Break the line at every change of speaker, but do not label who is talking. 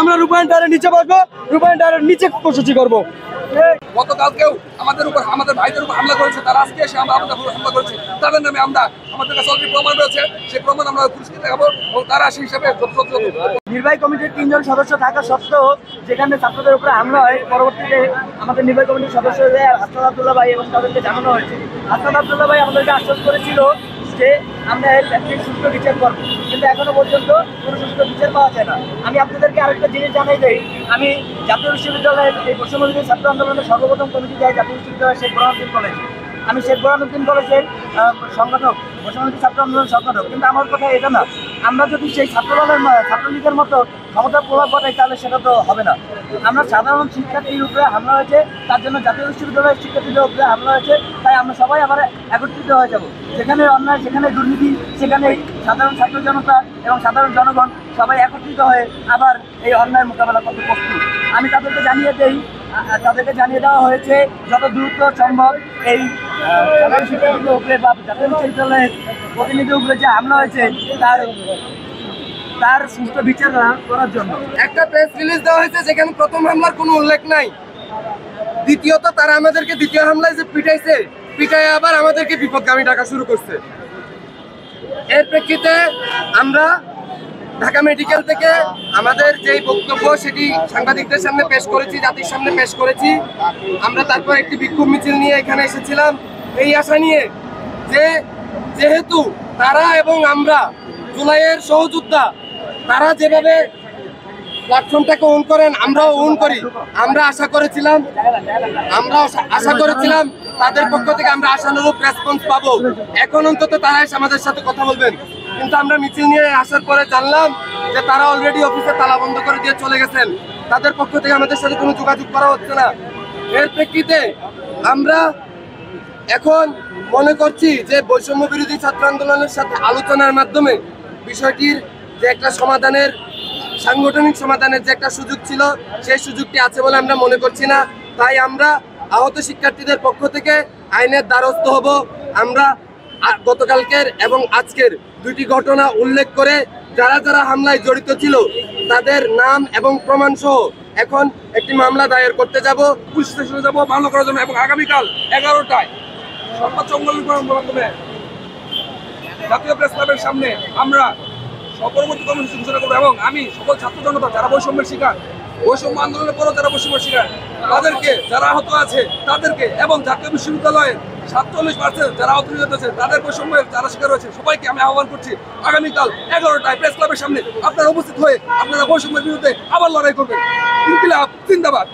আমরা রূপায়ণ টাওয়ারের নিচে বসবো, রূপায়ণ টাওয়ারের নিচে কর্মসূচি করবো।
গতকালকেও আমাদের উপর, আমাদের ভাইদের উপর হামলা করেছে, তারা আজকে এসে আমাদের উপর হামলা করেছে। তাদের নামে আমরা, আমাদের কাছে অলরেডি প্রমাণ রয়েছে, সেই প্রমাণ আমরা পুলিশকে দেখাবো এবং তারা সেই হিসাবে
নির্বাহী কমিটির 3 জন সদস্য থাকা সত্ত্বেও যেখানে ছাত্রদের উপরে হামলা হয়, পরবর্তীতে আমাদের নির্বাহী কমিটির সদস্য হাসান আব্দুল্লাহ ভাই এবং তাদেরকে জানানো হয়েছে। হাসান আব্দুল্লাহ ভাই আমাদেরকে আশ্বাস করেছিল যে আমরা এর সুস্থ বিচার করবো, কিন্তু এখনো পর্যন্ত কোনো সুস্থ বিচার পাওয়া যায় না। আমি আপনাদেরকে আরেকটা জিনিস জানাই দেই, আমি জাতীয় বিশ্ববিদ্যালয়ের এই বৈষম্যবিরোধী ছাত্র আন্দোলনের সর্বপ্রথম কমিটি যাই জাতীয় বিশ্ববিদ্যালয়ের শেখ বোরহানুদ্দিন কলেজে। আমি শেখ বোরহানুদ্দিন কলেজের সংগঠক, বৈষম্যবিরোধী ছাত্র আন্দোলনের সংগঠক। কিন্তু আমার কথা এটা না, আমরা যদি সেই ছাত্রলীগের মতো ক্ষমতার প্রভাব ঘটাই তাহলে সেটা তো হবে না। আমরা সাধারণ শিক্ষার্থীর উপরে হামলা হয়েছে, তার জন্য জাতীয় বিশ্ববিদ্যালয়ের শিক্ষার্থীদের উপরে হামলা হয়েছে, তাই আমরা সবাই আবার একত্রিত হয়ে যাব। যেখানে অন্যায়, সেখানে দুর্নীতি, সেখানে সাধারণ ছাত্র জনতা এবং সাধারণ জনগণ সবাই একত্রিত হয়ে আবার এই অন্যায় মোকাবেলা করতে প্রস্তুত। আমি তাদেরকে জানিয়ে দেওয়া হয়েছে যত দ্রুত সম্ভব এই শিক্ষার্থীদের উপরে বা জাতীয় বিশ্ববিদ্যালয়ের প্রতিনিধির উপরে যে হামলা হয়েছে তার সুষ্ঠু বিচার করার জন্য
একটা প্রেস রিলিজ দেওয়া হয়েছে, যেখানে প্রথম হামলার কোনো উল্লেখ নাই। দ্বিতীয়ত তারা আমাদেরকে দ্বিতীয় হামলায় যে পিটায় আবার আমাদেরকে বিপদগামী ডাকা শুরু করছে। এর প্রেক্ষিতে আমরা ঢাকা মেডিকেল থেকে আমাদের যেই বক্তব্য সেটি সাংবাদিকদের সামনে পেশ করেছি, জাতির সামনে পেশ করেছি। আমরা তারপর একটি বিক্ষোভ মিছিল নিয়ে এখানে এসেছিলাম এই আশা নিয়ে যে যেহেতু তারা এবং আমরা জুলাইয়ের সহযোদ্ধা, তারা যেভাবে প্ল্যাটফর্মটাকে ওন করেন আমরাও ওন করি। আমরা আশা করেছিলাম তাদের পক্ষ থেকে আমরা আশানুরূপ রেসপন্স পাবো, এখন অন্তত তারা এসে আমাদের সাথে কথা বলবেন। কিন্তু আমরা মিছিল নিয়ে আসার পরে জানলাম যে তারা অলরেডি অফিসে তালা বন্ধ করে দিয়ে চলে গেছেন, তাদের পক্ষ থেকে আমাদের সাথে কোনো যোগাযোগ করা হচ্ছে না। এর প্রেক্ষিতে আমরা এখন মনে করছি যে বৈষম্য বিরোধী ছাত্র আন্দোলনের সাথে আলোচনার মাধ্যমে বিষয়টির যে একটা সমাধানের, সাংগঠনিক সমাধানের যে একটা সুযোগ ছিল, সেই সুযোগটি আছে বলে আমরা মনে করছি না। তাই আমরা আহত শিক্ষার্থীদের পক্ষ থেকে আইনের দ্বারস্থ হব। আমরা গতকালকের এবং আজকের দুইটি ঘটনা উল্লেখ করে যারা যারা হামলায় জড়িত ছিল তাদের নাম এবং প্রমাণ সহ এখন একটি মামলা দায়ের করতে যাব, পুলিশ স্টেশনে যাব মামলা করার জন্য। এবং আগামীকাল 11টায় সংবাদ সম্মেলনের মাধ্যমে জাতীয় প্রেস ক্লাবের সামনে আমরা পরবর্তী কর্মসূচি ঘোষণা করবো। এবং আমি সকল ছাত্র জনতা যারা বৈষম্যের শিকার, বৈষম্য আন্দোলনের পরও যারা বৈষম্যের শিকার, তাদেরকে, যারা আহত আছে তাদেরকে, এবং জাতীয় বিশ্ববিদ্যালয়ের 47% যারা আহত হয়েছে তাদের বৈষম্যের যারা শিকার হয়েছে সবাইকে আমি আহ্বান করছি আগামীকাল 11টায় প্রেস ক্লাবের সামনে আপনারা উপস্থিত হয়ে আপনারা বৈষম্যের বিরুদ্ধে আবার লড়াই করবেন। ইনকিলাব জিন্দাবাদ।